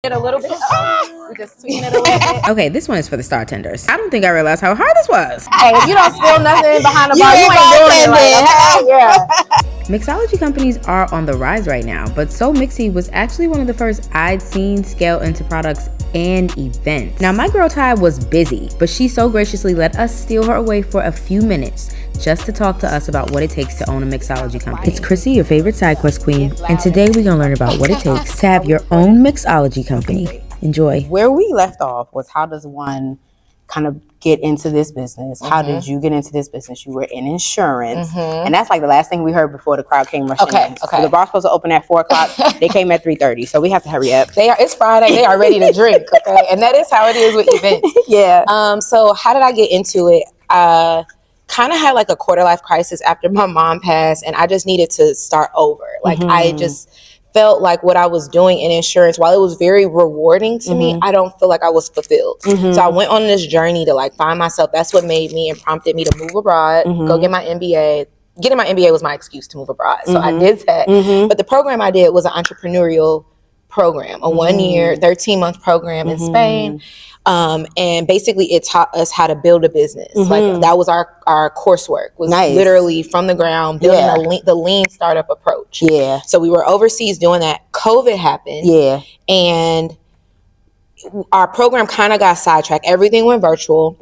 it a little bit. We just sweeten it a little bit. Okay, this one is for the bartenders. I don't think I realized how hard this was. Hey, if you don't spill nothing behind the bar, you ain't doing it right. Okay? Yeah. Mixology companies are on the rise right now, but So Mixxy was actually one of the first I'd seen scale into products and events. Now, my girl Ty was busy, but she so graciously let us steal her away for a few minutes just to talk to us about what it takes to own a mixology company. It's Chrissy, your favorite side quest queen, and today we're gonna learn about what it takes to have your own mixology company. Enjoy. Where we left off was, how does one kind of get into this business? How did you get into this business? You were in insurance, and that's like the last thing we heard before the crowd came rushing in. So the bar's supposed to open at 4:00. They came at 3:30, so we have to hurry up. It's Friday. They are ready to drink. Okay, and that is how it is with events. Yeah. So how did I get into it? Kind of had like a quarter life crisis after my mom passed, and I just needed to start over. Like I just felt like what I was doing in insurance, while it was very rewarding to me, I don't feel like I was fulfilled. So I went on this journey to like find myself. That's what made me and prompted me to move abroad, go get my MBA. Getting my MBA was my excuse to move abroad. So I did that. But the program I did was an entrepreneurial program, a 1 year, 13-month program in Spain. And basically it taught us how to build a business. Like that was our coursework, was literally from the ground, building the lean startup approach. Yeah. So we were overseas doing that. COVID happened. Yeah. And our program kind of got sidetracked. Everything went virtual.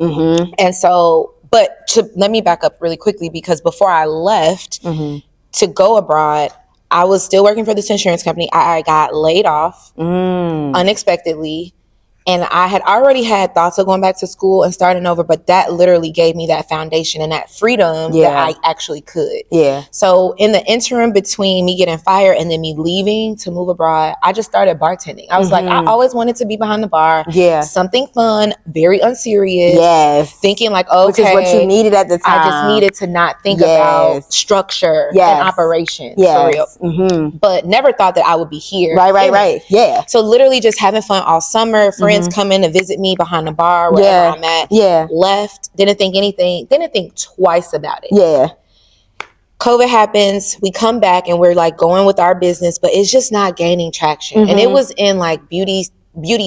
And so, let me back up really quickly, because before I left to go abroad, I was still working for this insurance company. I got laid off unexpectedly. And I had already had thoughts of going back to school and starting over, but that literally gave me that foundation and that freedom that I actually could. Yeah. So in the interim between me getting fired and then me leaving to move abroad, I just started bartending. I was like, I always wanted to be behind the bar. Yeah. Something fun, very unserious. Yes. Thinking like, okay. Which is what you needed at the time. I just needed to not think about structure and operations for real. But never thought that I would be here. Right. Yeah. So literally just having fun all summer. Friends come in to visit me behind the bar, wherever I'm at. Yeah. Left, didn't think twice about it. Yeah. COVID happens, we come back and we're like going with our business, but it's just not gaining traction. And it was in like beauty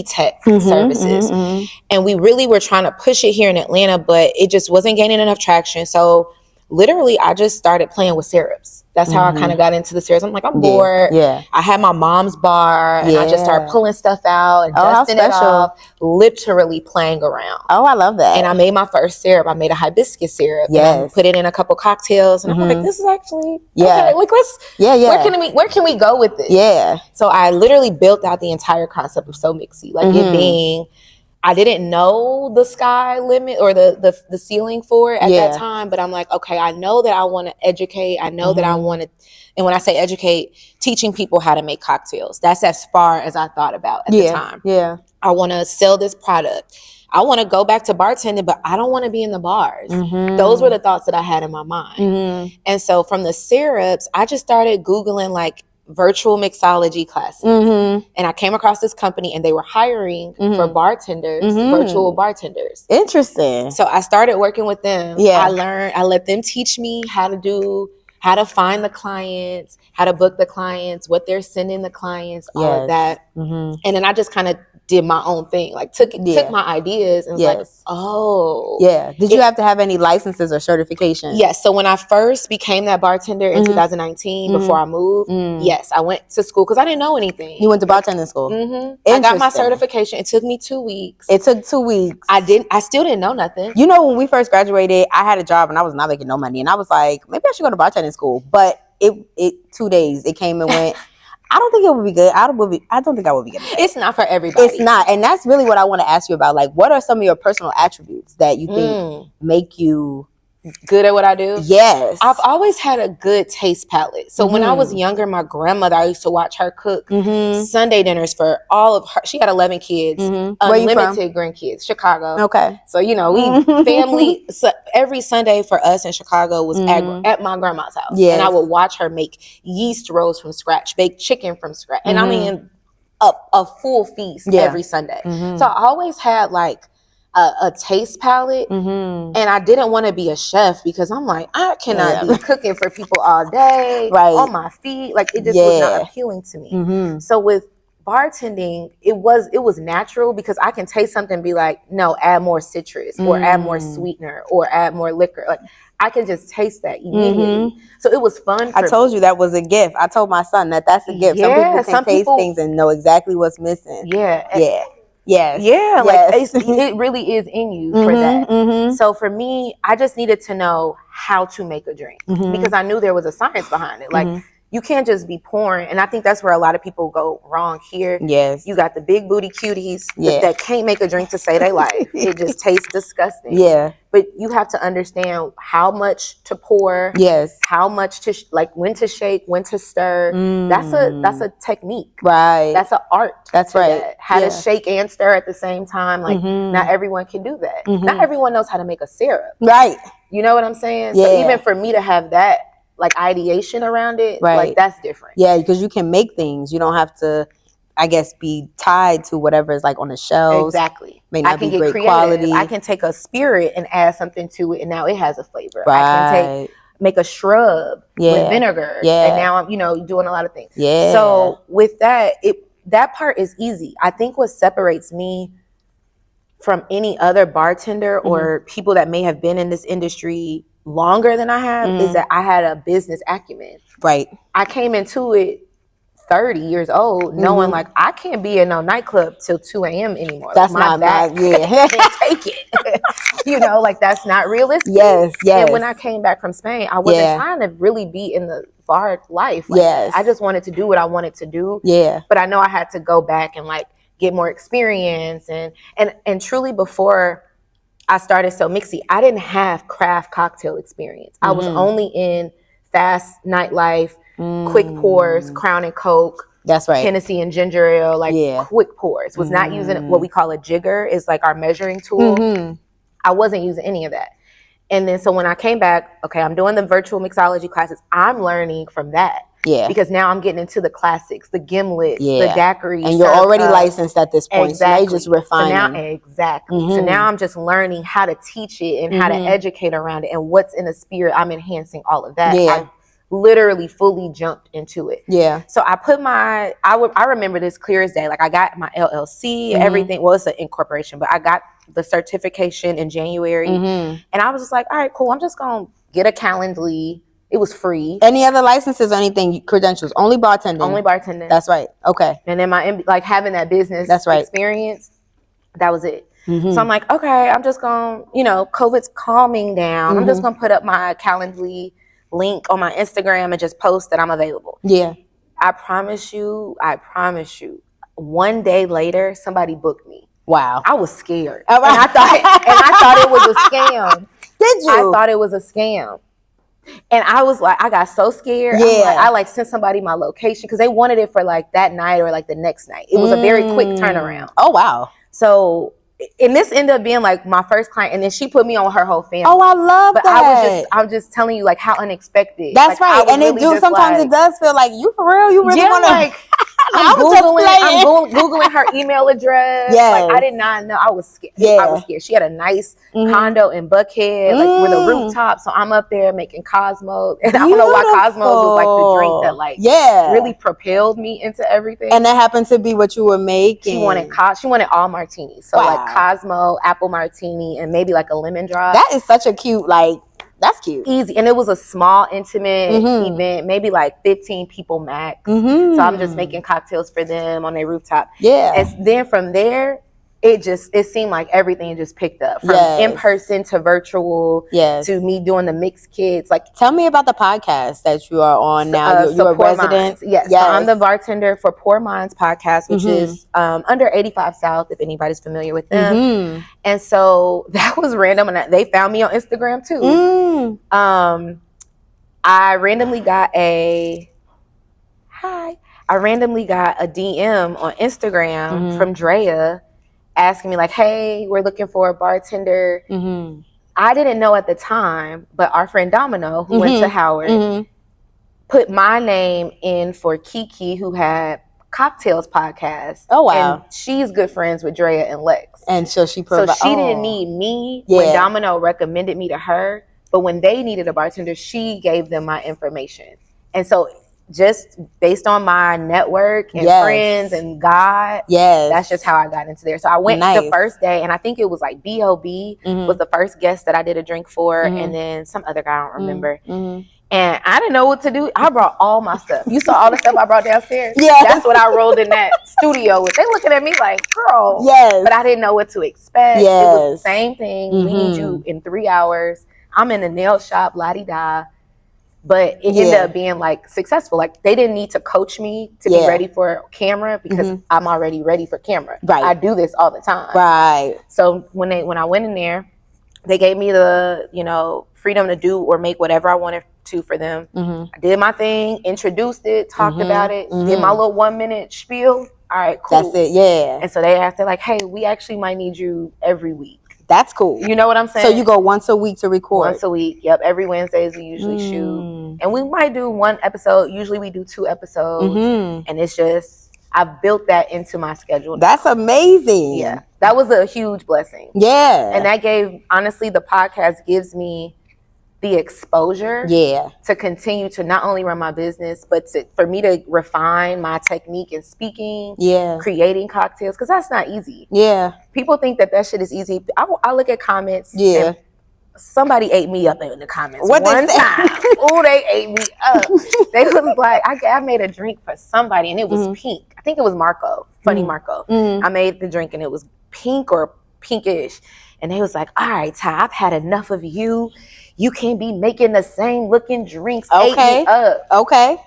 tech services. And we really were trying to push it here in Atlanta, but it just wasn't gaining enough traction. So literally I just started playing with syrups. That's how I kind of got into the syrups. I'm like, I'm bored. Yeah. I had my mom's bar and I just started pulling stuff out and dusting it off, literally playing around. Oh, I love that. And I made my first syrup. I made a hibiscus syrup. Yes. And I put it in a couple cocktails. And I'm like, this is actually, okay, like where can we go with this? Yeah. So I literally built out the entire concept of So Mixxy. Like it being, I didn't know the sky limit or the ceiling for it at that time, but I'm like, okay, I know that I want to educate. I know that I want to, and when I say educate, teaching people how to make cocktails. That's as far as I thought about at the time. Yeah. I want to sell this product. I want to go back to bartending, but I don't want to be in the bars. Those were the thoughts that I had in my mind. And so from the syrups, I just started Googling like virtual mixology classes. And I came across this company and they were hiring for bartenders, virtual bartenders. Interesting. So I started working with them. Yeah. I let them teach me how to find the clients, how to book the clients, what they're sending the clients, all of that. And then I just kind of did my own thing, like took my ideas and was like, oh. Yeah. Did you have to have any licenses or certifications? Yes. So when I first became that bartender in 2019, before I moved, yes, I went to school because I didn't know anything. You went to bartending school? I got my certification. It took me 2 weeks. It took 2 weeks. I still didn't know nothing. You know, when we first graduated, I had a job and I was not making no money. And I was like, maybe I should go to bartending school. But it 2 days, it came and went. I don't think it would be good. I don't think I would be good. It's not for everybody. It's not. And that's really what I want to ask you about. Like, what are some of your personal attributes that you think make you good at what I do? Yes. I've always had a good taste palette. So when I was younger, my grandmother, I used to watch her cook Sunday dinners for all of her. She had 11 kids, unlimited grandkids, Chicago. Okay. So, you know, we family, so every Sunday for us in Chicago was at my grandma's house. Yes. And I would watch her make yeast rolls from scratch, bake chicken from scratch. And I mean, a full feast every Sunday. So I always had like a taste palette, and I didn't want to be a chef because I'm like, I cannot be cooking for people all day on my feet. Like it just was not appealing to me. So with bartending, it was natural because I can taste something and be like, no, add more citrus or add more sweetener or add more liquor. Like I can just taste that immediately. So it was fun. I told you that was a gift. I told my son that's a gift. Yeah, some people can taste things and know exactly what's missing. Yeah. Yes. Yeah. Like it really is in you for that. So for me, I just needed to know how to make a drink because I knew there was a science behind it. Like you can't just be pouring. And I think that's where a lot of people go wrong here. Yes. You got the big booty cuties that can't make a drink to save their life. It just tastes disgusting. Yeah. But you have to understand how much to pour. Yes. How much to, like when to shake, when to stir. That's a technique. Right. That's an art. That's right. How to shake and stir at the same time. Like not everyone can do that. Not everyone knows how to make a syrup. Right. You know what I'm saying? Yeah. So even for me to have that, like ideation around it, like that's different. Yeah, because you can make things. You don't have to, I guess, be tied to whatever is like on the shelves. Exactly. May not I can be get great creative. quality. I can take a spirit and add something to it, and now it has a flavor. Right. I can make a shrub with vinegar, and now I'm doing a lot of things. Yeah. So with that, that part is easy. I think what separates me from any other bartender or people that may have been in this industry longer than I have is that I had a business acumen. Right. I came into it 30 years old knowing like I can't be in no nightclub till 2 a.m. anymore. That's like, my back can't take it. Like that's not realistic. Yes. And when I came back from Spain, I wasn't trying to really be in the bar life. Like that. I just wanted to do what I wanted to do. Yeah. But I know I had to go back and like get more experience and truly before I started So Mixxy, I didn't have craft cocktail experience. I was only in fast nightlife, quick pours, Crown and Coke. That's right. Hennessy and ginger ale, like quick pours. Was not using what we call a jigger, is like our measuring tool. I wasn't using any of that. And then so when I came back, okay, I'm doing the virtual mixology classes. I'm learning from that. Yeah. Because now I'm getting into the classics, the gimlets, the daiquiris. And you're already licensed at this point. Exactly. So now you're just refining. So now I'm just learning how to teach it and how to educate around it and what's in the spirit. I'm enhancing all of that. Yeah. I literally fully jumped into it. Yeah. So I put I remember this clear as day. Like I got my LLC, everything. Well, it's an incorporation, but I got the certification in January. And I was just like, all right, cool. I'm just going to get a Calendly. It was free. Any other licenses or anything, credentials? Only bartending? Only bartending. That's right. Okay. And then like having that business experience, that was it. So I'm like, okay, I'm just going to, COVID's calming down. I'm just going to put up my Calendly link on my Instagram and just post that I'm available. Yeah. I promise you, one day later, somebody booked me. Wow. I was scared. And I thought it was a scam. Did you? I thought it was a scam. And I was like, I got so scared. Yeah. I sent somebody my location because they wanted it for like that night or like the next night. It was a very quick turnaround. Oh, wow. So, and this ended up being like my first client. And then she put me on her whole family. Oh, I love that. I'm just telling you like how unexpected. That's right. And really sometimes it does feel like, you for real? You really want to? Like, I'm Googling her email address. Yes. Like I did not know. I was scared. Yeah. I was scared. She had a nice condo in Buckhead, like with a rooftop. So I'm up there making Cosmos. And I don't know why Cosmos was like the drink that like really propelled me into everything. And that happened to be what you were making. She wanted all martinis. So like Cosmo, apple martini, and maybe like a lemon drop. That is such a cute that's cute. Easy. And it was a small, intimate event, maybe like 15 people max. So I'm just making cocktails for them on their rooftop. Yeah. And then from there, it seemed like everything just picked up. From in person to virtual to me doing the mixed kids. Like, tell me about the podcast that you are on now. You're a resident. Yes. So I'm the bartender for Pour Minds podcast, which is under 85 South, if anybody's familiar with them. And so that was random. And they found me on Instagram too. I randomly got a DM on Instagram from Drea asking me like, hey, we're looking for a bartender. I didn't know at the time, but our friend Domino, who went to Howard, put my name in for Kiki, who had Cocktails podcast. Oh, wow. And she's good friends with Drea and Lex. And so she didn't need me when Domino recommended me to her, but when they needed a bartender, she gave them my information. And so just based on my network and friends and God, that's just how I got into there. So I went the first day, and I think it was like B.O.B. was the first guest that I did a drink for, and then some other guy, I don't remember. And I didn't know what to do. I brought all my stuff. You saw all the stuff I brought downstairs? That's what I rolled in that studio with. They looking at me like, girl. But I didn't know what to expect. It was the same thing. We need you in 3 hours. I'm in a nail shop, la-di-da. But it ended up being like successful. Like they didn't need to coach me to be ready for camera because I'm already ready for camera. I do this all the time. So when I went in there, they gave me the, you know, freedom to do or make whatever I wanted to for them. I did my thing, introduced it, talked about it, did my little 1 minute spiel. All right, cool. That's it, And so they asked, like, hey, we actually might need you every week. That's cool. You know what I'm saying? So you go once a week to record? Once a week, yep. Every Wednesdays we usually shoot. And we might do 1 episode. Usually we do 2 episodes. And it's just, I've built that into my schedule now. That's amazing. Yeah. That was a huge blessing. Yeah. And that gave, honestly, the podcast gives me the exposure to continue to not only run my business, but for me to refine my technique in speaking, creating cocktails, because that's not easy. People think that shit is easy. I look at comments. And somebody ate me up in the comments one time. Oh, they ate me up. They was like, I made a drink for somebody and it was pink. I think it was Marco, Funny Marco. I made the drink and it was pink or pinkish. And they was like, all right, Ty, I've had enough of you. You can't be making the same looking drinks. Ate me up. Okay.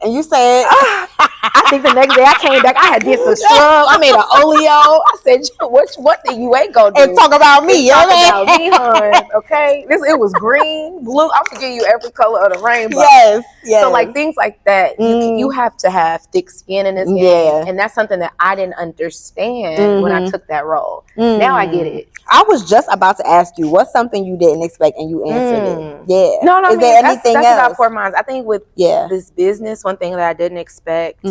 And you said, I think the next day I came back, I had did some scrub. I made an oleo. I said, what thing you ain't gonna do? And talk about me. Talk about me, hon. Okay. It was green, blue. I'm gonna give you every color of the rainbow. Yes. So like things like that, you have to have thick skin in this game. And that's something that I didn't understand when I took that role. Now I get it. I was just about to ask you, what's something you didn't expect and you answered it. No, Is there anything that's else? about Poor Minds. I think with this business, one thing that I didn't expect,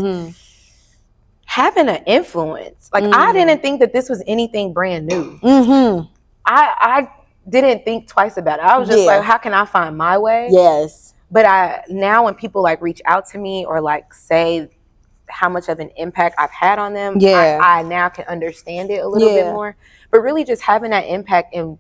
having an influence. Like I didn't think that this was anything brand new. I didn't think twice about it. I was just like, how can I find my way? But now when people like reach out to me or like say how much of an impact I've had on them, I now can understand it a little bit more. But really just having that impact and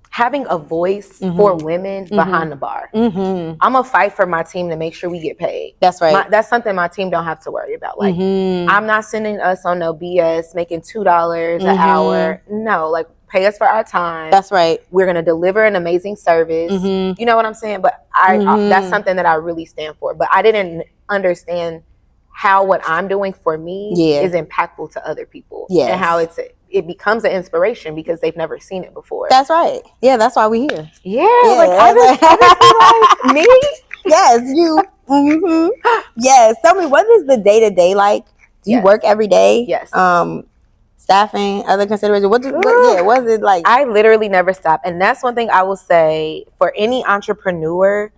having a voice for women behind the bar. I'm gonna fight for my team to make sure we get paid. That's right. That's something my team don't have to worry about. Like I'm not sending us on no BS making $2 an hour. No, like pay us for our time. That's right. We're gonna deliver an amazing service. You know what I'm saying? But that's something that I really stand for. But I didn't understand how what I'm doing for me is impactful to other people. And how it becomes an inspiration because they've never seen it before. That's right. Yeah, that's why we're here. Like I just feel like me. Yes, you. Yes. Tell me, what is the day-to-day like? Do you work every day? Yes. Staffing, other considerations. What is it like? I literally never stop. And that's one thing I will say for any entrepreneur,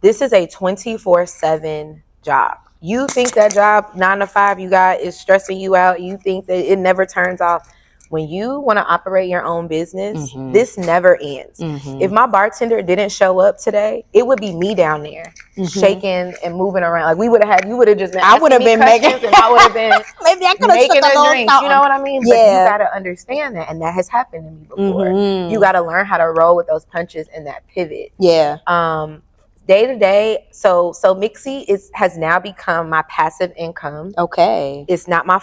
this is a 24/7 job. You think that job 9 to 5 you got is stressing you out. You think that it never turns off. When you want to operate your own business, this never ends. If my bartender didn't show up today, it would be me down there shaking and moving around. Like you would have just been. I would have been making. And I would have been maybe I could have making a drink. You know what I mean? Yeah. But you got to understand that, and that has happened to me before. You got to learn how to roll with those punches and that pivot. Day to day, so Mixxy has now become my passive income. Okay, it's not my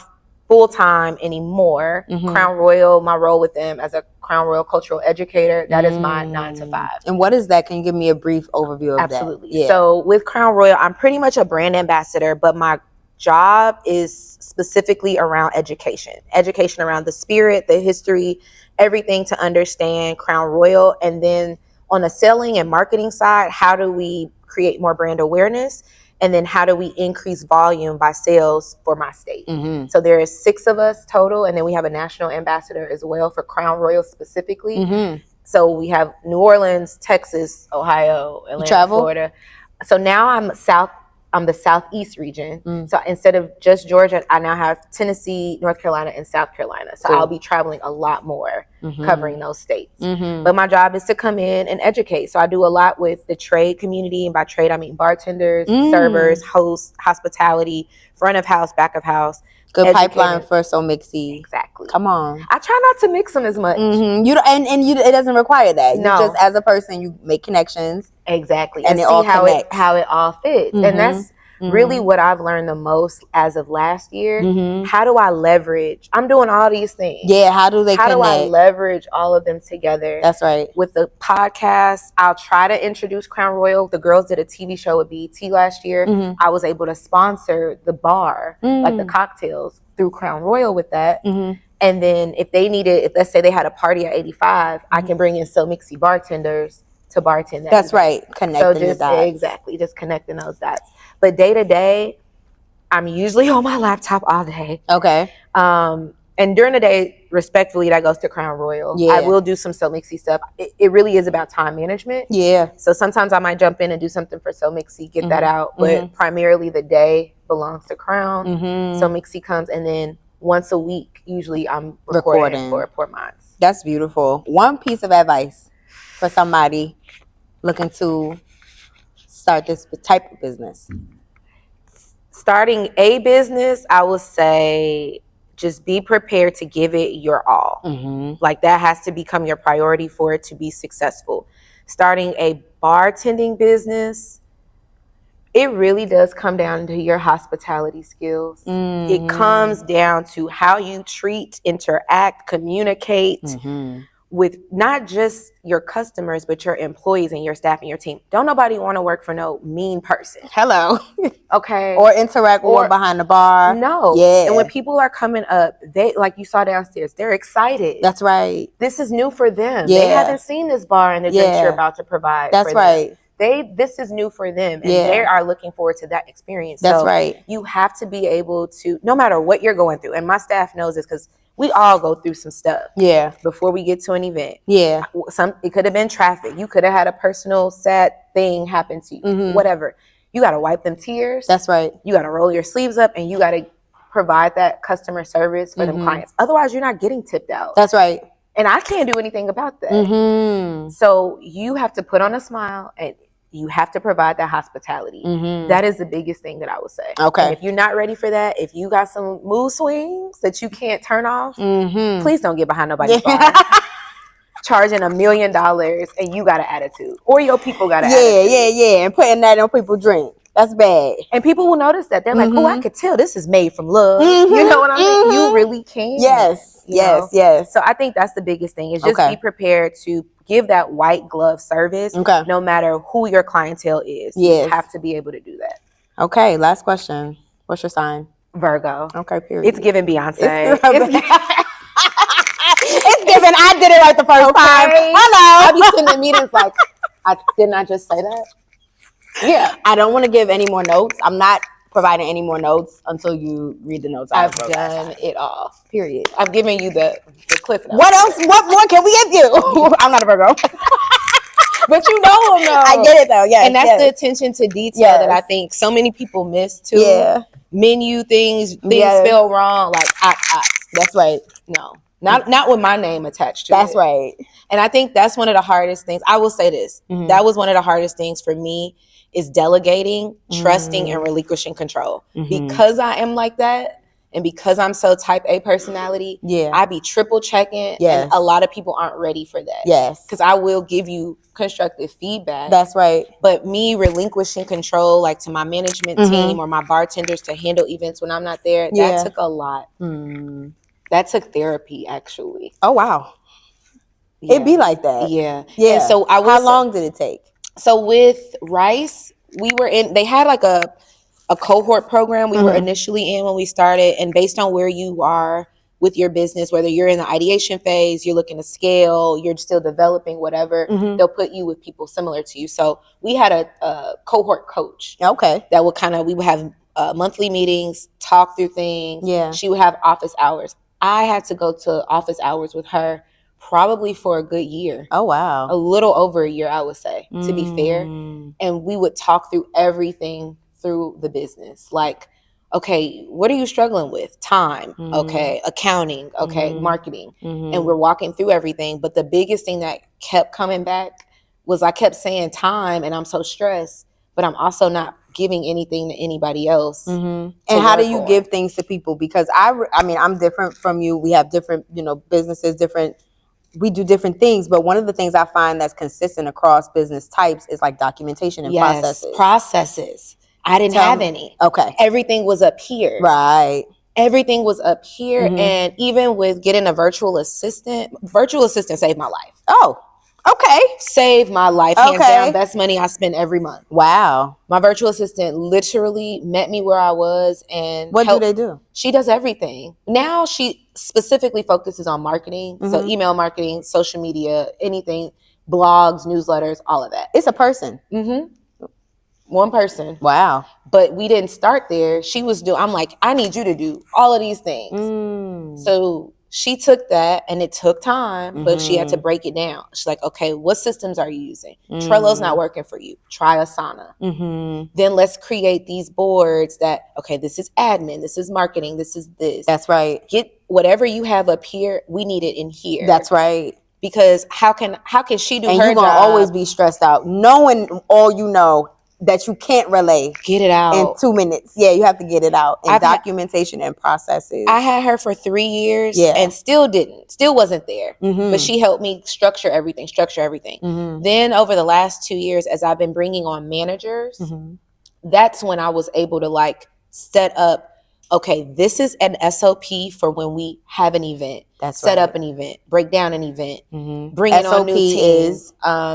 full time anymore. Crown Royal, my role with them as a Crown Royal cultural educator, that is my 9 to 5. And what is that? Can you give me a brief overview of Absolutely. that? So with Crown Royal, I'm pretty much a brand ambassador, but my job is specifically around education around the spirit, the history, everything to understand Crown Royal. And then on the selling and marketing side, how do we create more brand awareness? And then how do we increase volume by sales for my state? So there is 6 of us total. And then we have a national ambassador as well for Crown Royal specifically. So we have New Orleans, Texas, Ohio, Atlanta, Florida. So now I'm I'm the Southeast region. So instead of just Georgia, I now have Tennessee, North Carolina, and South Carolina. So I'll be traveling a lot more, covering those states. But my job is to come in and educate. So I do a lot with the trade community. And by trade, I mean bartenders, servers, hosts, hospitality, front of house, back of house. Good pipeline for So Mixxy. Exactly. Come on. I try not to mix them as much. You don't, and you, it doesn't require that. No. You just, as a person, you make connections. Exactly. And see how it all fits. And that's really what I've learned the most as of last year. How do I leverage? I'm doing all these things. Yeah, how do they connect? Do I leverage all of them together? That's right. With the podcast, I'll try to introduce Crown Royal. The girls did a TV show with BET last year. I was able to sponsor the bar, like the cocktails, through Crown Royal with that. And then if they needed, if let's say they had a party at 85, I can bring in So Mixxy bartenders to bartend that. That's right. Connecting the dots. Exactly, just connecting those dots. But day to day, I'm usually on my laptop all day. Okay. And during the day, respectfully, that goes to Crown Royal. Yeah. I will do some So Mixxy stuff. It really is about time management. Yeah. So sometimes I might jump in and do something for So Mixxy, get that out. But primarily the day belongs to Crown. So Mixxy comes, and then once a week, usually I'm recording for Port Minds. That's beautiful. One piece of advice for somebody looking to start this type of business. Starting a business, I would say just be prepared to give it your all. Like that has to become your priority for it to be successful. Starting a bartending business, it really does come down to your hospitality skills. It comes down to how you treat, interact, communicate with not just your customers, but your employees and your staff and your team. Don't nobody want to work for no mean person. Hello. Okay. Or interact with behind the bar. No. Yeah. And when people are coming up, they, like you saw downstairs, they're excited. That's right. This is new for them. Yeah. They haven't seen this bar and the drinks you're about to provide. That's right. This is new for them, and they are looking forward to that experience. That's right. You have to be able to, no matter what you're going through, and my staff knows this because we all go through some stuff. Yeah. Before we get to an event. Yeah. It could have been traffic. You could have had a personal sad thing happen to you. Whatever. You got to wipe them tears. That's right. You got to roll your sleeves up, and you got to provide that customer service for them clients. Otherwise, you're not getting tipped out. That's right. And I can't do anything about that. So you have to put on a smile, and you have to provide that hospitality. That is the biggest thing that I would say. Okay. And if you're not ready for that, if you got some mood swings that you can't turn off, please don't get behind nobody's bar. Charging $1 million and you got an attitude. Or your people got an attitude. Yeah. And putting that on people's drink. That's bad. And people will notice that. They're like, oh, I could tell this is made from love. You know what I mean? You really can. Yes. So I think that's the biggest thing is just be prepared to give that white glove service no matter who your clientele is. You have to be able to do that. Okay, last question. What's your sign? Virgo. Okay, period. It's giving Beyonce. It's giving. I did it right the first time. Hello. I'll be sitting in meetings like, didn't I just say that? Yeah. I don't want to give any more notes. I'm not providing any more notes until you read the notes. I've done it all. Period. I've given you the cliff notes. What else? What more can we give you? I'm not a Virgo. But you know them though. I get it though, yes. And that's the attention to detail that I think so many people miss too. Yeah. Menu things spelled wrong, like that's right. No. Not with my name attached to it. That's right. And I think that's one of the hardest things. I will say this. That was one of the hardest things for me is delegating, trusting, and relinquishing control. Because I am like that, and because I'm so type A personality, I be triple checking, and a lot of people aren't ready for that. Yes. Because I will give you constructive feedback. That's right. But me relinquishing control, like to my management team or my bartenders to handle events when I'm not there, that took a lot. That took therapy, actually. Oh, wow. Yeah. It'd be like that. Yeah. And so how long did it take? So with Rice, they had like a cohort program we were initially in when we started. And based on where you are with your business, whether you're in the ideation phase, you're looking to scale, you're still developing, whatever, they'll put you with people similar to you. So we had a cohort coach. Okay. That we would have monthly meetings, talk through things. Yeah. She would have office hours. I had to go to office hours with her probably for a good year. Oh, wow. A little over a year, I would say, to be fair. And we would talk through everything through the business. Like, okay, what are you struggling with? Time, okay, accounting, okay, marketing. And we're walking through everything. But the biggest thing that kept coming back was I kept saying time, and I'm so stressed, but I'm also not giving anything to anybody else. And how do you give things to people? Because I mean, I'm different from you. We have different, businesses, we do different things. But one of the things I find that's consistent across business types is like documentation and processes. I didn't have any. Okay. Everything was up here. Right. Everything was up here. And even with getting a virtual assistant saved my life. Oh, okay. Saved my life. Hands down, best money I spend every month. Wow. My virtual assistant literally met me where I was. And what do they do? She does everything. Now she specifically focuses on marketing. So email marketing, social media, anything, blogs, newsletters, all of that. It's a person. One person. Wow. But we didn't start there. I'm like, I need you to do all of these things. So she took that, and it took time, but she had to break it down. She's like, okay, what systems are you using? Trello's not working for you. Try Asana. Then let's create these boards that, okay, this is admin, this is marketing, this is this. That's right. Get whatever you have up here, we need it in here. That's right. Because how can she do her job? And you're going to always be stressed out, knowing all you know that you can't relay. Get it out. In 2 minutes. Yeah, you have to get it out. And documentation and processes. I had her for 3 years and still wasn't there. But she helped me structure everything. Then over the last 2 years, as I've been bringing on managers, that's when I was able to like set up, okay, this is an SOP for when we have an event. Set up an event, break down an event, bring in on new teams,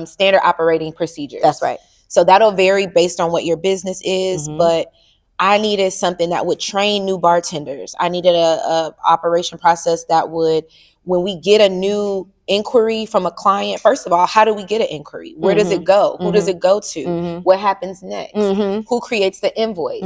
standard operating procedures. That's right. So that'll vary based on what your business is, but I needed something that would train new bartenders. I needed a operation process that would, when we get a new inquiry from a client, first of all, how do we get an inquiry? Where does it go? Who does it go to? What happens next? Who creates the invoice?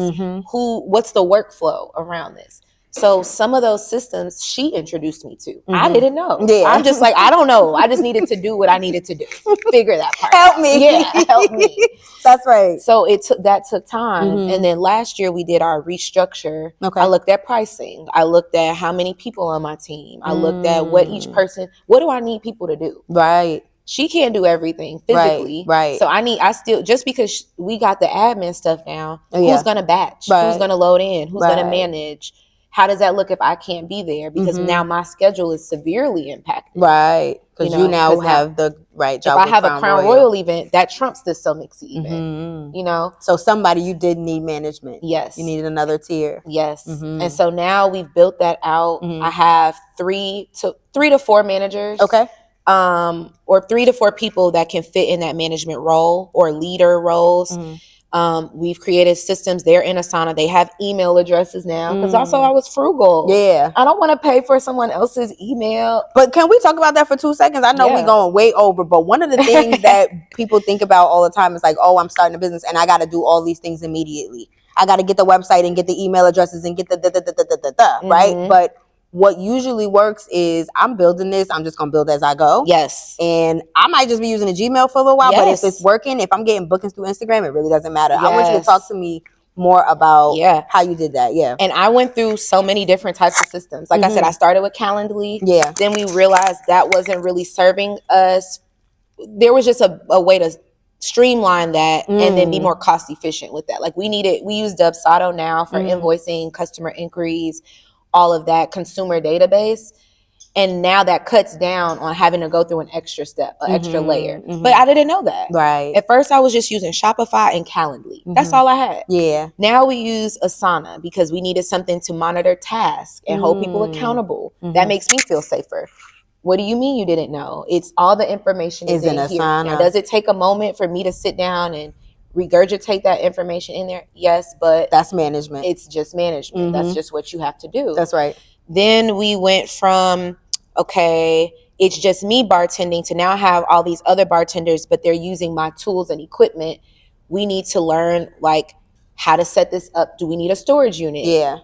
What's the workflow around this? So some of those systems she introduced me to. I didn't know. Yeah. I'm just like, I don't know. I just needed to do what I needed to do. Figure that part out. Help me. Yeah, help me. That's right. So that took time. And then last year we did our restructure. Okay. I looked at pricing. I looked at how many people on my team. I looked at what do I need people to do? Right. She can't do everything physically. Right. So just because we got the admin stuff down, who's going to batch? Right. Who's going to load in? Who's going to manage? How does that look if I can't be there? Because now my schedule is severely impacted. Right. Because you now have the right job. If I have a Crown Royal event, that trumps the So Mixxy event. So somebody, you did need management. Yes. You needed another tier. Yes. And so now we've built that out. I have 3 to 4 managers. Okay. Or 3 to 4 people that can fit in that management role or leader roles. We've created systems. They're in Asana. They have email addresses now because also I was frugal. Yeah. I don't want to pay for someone else's email. But can we talk about that for 2 seconds? I know we're going way over, but one of the things that people think about all the time is like, oh, I'm starting a business and I got to do all these things immediately. I got to get the website and get the email addresses and get the right? But what usually works is I'm building this. I'm just going to build as I go. Yes. And I might just be using a Gmail for a little while, but if it's working, if I'm getting bookings through Instagram, it really doesn't matter. Yes. I want you to talk to me more about how you did that. Yeah. And I went through so many different types of systems. Like I said, I started with Calendly. Yeah. Then we realized that wasn't really serving us. There was just a way to streamline that and then be more cost efficient with that. Like we use Dubsado now for invoicing, customer inquiries, all of that consumer database. And now that cuts down on having to go through an extra step, an extra layer. But I didn't know that. Right. At first I was just using Shopify and Calendly. That's all I had. Yeah. Now we use Asana because we needed something to monitor tasks and hold people accountable. That makes me feel safer. What do you mean you didn't know? It's all the information is in here. Asana. Now, does it take a moment for me to sit down and regurgitate that information in there? Yes, but that's management. It's just management. That's just what you have to do. That's right. Then we went from, okay, it's just me bartending to now have all these other bartenders, but they're using my tools and equipment. We need to learn like how to set this up. Do we need a storage unit? Yeah.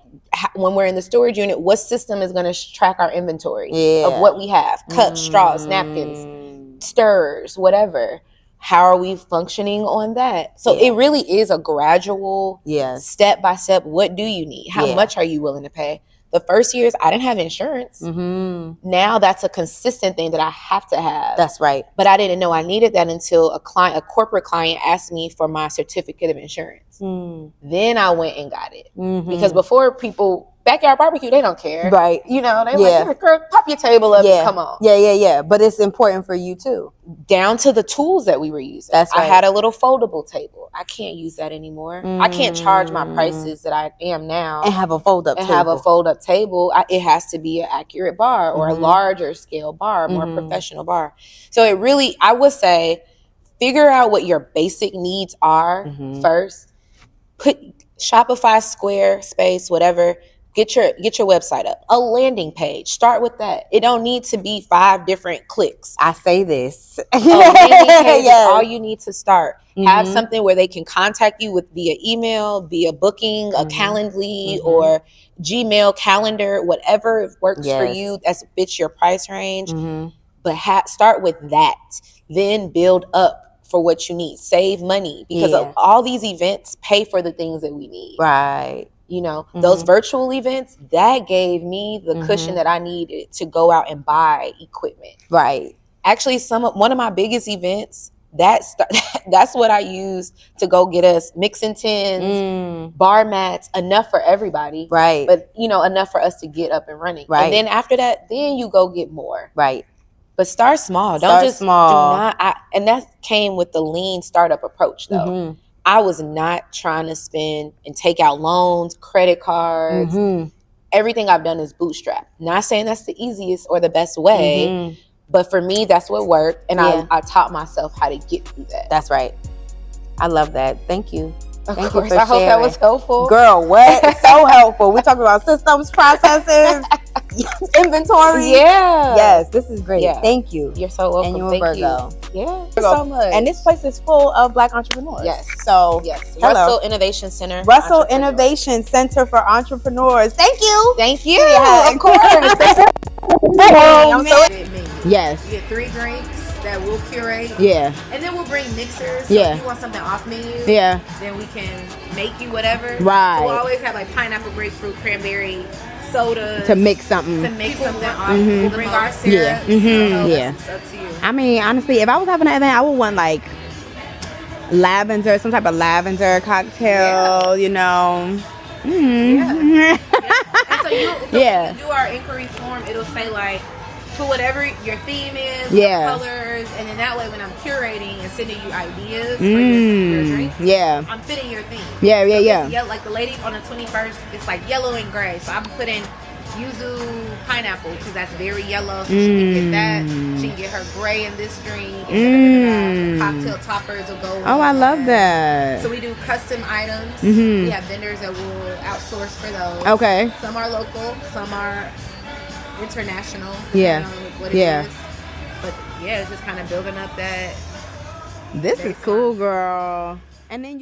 When we're in the storage unit, what system is going to track our inventory of what we have? Cups, straws, napkins, stirrers, whatever. How are we functioning on that? So it really is a gradual, step by step. What do you need? How much are you willing to pay? The first years, I didn't have insurance. Now that's a consistent thing that I have to have. That's right. But I didn't know I needed that until a corporate client asked me for my certificate of insurance. Then I went and got it. Because before, people, backyard barbecue, they don't care. Right. You know, they like, girl, pop your table up and come on. Yeah. But it's important for you too. Down to the tools that we were using. That's right. I had a little foldable table. I can't use that anymore. I can't charge my prices that I am now. And have a fold-up table. It has to be an accurate bar or a larger scale bar, more professional bar. So it really, I would say, figure out what your basic needs are first. Put Shopify, Squarespace, whatever. Get your website up. A landing page. Start with that. It don't need to be 5 different clicks. I say this. A landing page is all you need to start. Have something where they can contact you with via email, via booking, a Calendly, or Gmail calendar, whatever works for you that fits your price range. But start with that. Then build up for what you need. Save money because of all these events pay for the things that we need. Right. You know, those virtual events, that gave me the cushion that I needed to go out and buy equipment. Right. Actually, one of my biggest events, that's what I used to go get us mixing tins, bar mats, enough for everybody. Right. But, you know, enough for us to get up and running. Right. And then after that, then you go get more. Right. But start small. Start small. And that came with the lean startup approach, though. I was not trying to spend and take out loans, credit cards. Everything I've done is bootstrap. Not saying that's the easiest or the best way, but for me, that's what worked. And I taught myself how to get through that. That's right. I love that. Thank you. Of course. I hope that was helpful. Girl, what? It's so helpful. We're talking about systems, processes, inventory. Yeah. Yes, this is great. Yeah. Thank you. You're so welcome. And you're a Virgo. Yeah. Thank you so much. And this place is full of Black entrepreneurs. Yes. So, Russell Innovation Center. Russell Innovation Center for Entrepreneurs. Thank you. Thank you. Yeah, of course. Yes. You get 3 drinks that we'll curate. Yeah. And then we'll bring mixers. So if you want something off menu, then we can make you whatever. Right. So we'll always have like pineapple, grapefruit, cranberry, soda. To mix something. Off. We'll bring our syrup. It's up to you. I mean, honestly, if I was having an event, I would want like lavender, some type of lavender cocktail, you know. And so when you do our inquiry form, it'll say like, put whatever your theme is, colors, and then that way when I'm curating and sending you ideas for your drinks, I'm fitting your theme. So like the lady on the 21st, it's like yellow and gray. So I'm putting yuzu pineapple because that's very yellow. So she can get that. She can get her gray in this drink. And cocktail toppers will go. Oh, I love that. So we do custom items. We have vendors that will outsource for those. Okay. Some are local, some are international. What it is. But it's just kind of building up that. This is cool, girl. And then